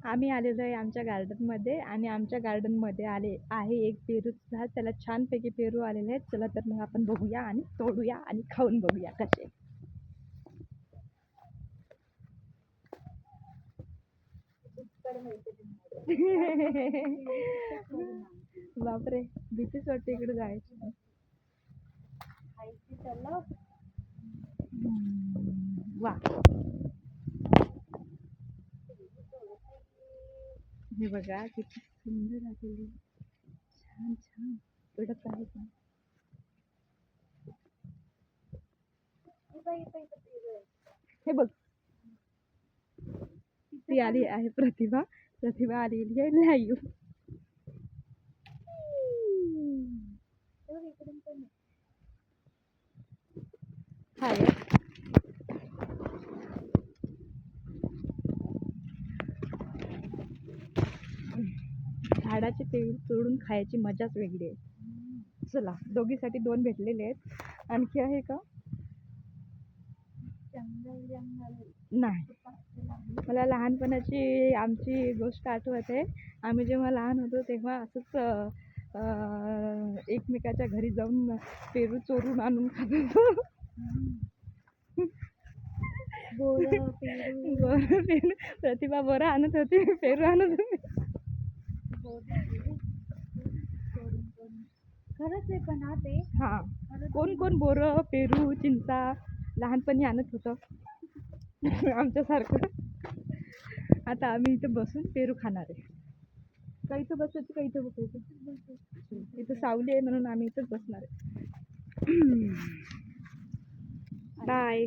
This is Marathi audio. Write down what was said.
आम्ही आलेलो आहे आमच्या गार्डनमध्ये आणि आमच्या गार्डनमध्ये आहे एक पेरूचं झाड. त्याला छानपैकी पेरू आलेले आहेत. चला तर मग आपण बघूया आणि तोडूया आणि खाऊन बघूया कसे. बापरे, भीतीच वाटते इकडे जायची. वा, हे बघा किती सुंदर आलेली, छान छान पडत आहे. हे बघ, ती आली आहे प्रतिभा. प्रतिभा आलेली आहे लाईव्ह. हाय, झाडाचे पेरू तोडून खायची मजाच वेगळी आहे. चला, दोघीसाठी 2 भेटलेले आहेत. आणखी आहे का? नाही. मला लहानपणाची आमची गोष्ट आठवते. आम्ही जेव्हा लहान होतो तेव्हा असंच एकमेकाच्या घरी जाऊन पेरू चोरून आणून खात होतो. पेरू, प्रतिभा बोरं आणत होती, पेरू आणत होती. खरंच आहे पण ते. हा, कोण कोण बोरं, पेरू, चिंचा लहानपणी आणत होतं आमच्यासारखं. आता आम्ही इथं बसून पेरू खाणार आहे. का इथं बसायचं का इथं बसायचं? इथं सावली आहे म्हणून आम्ही इथंच बसणार आहे. बाय.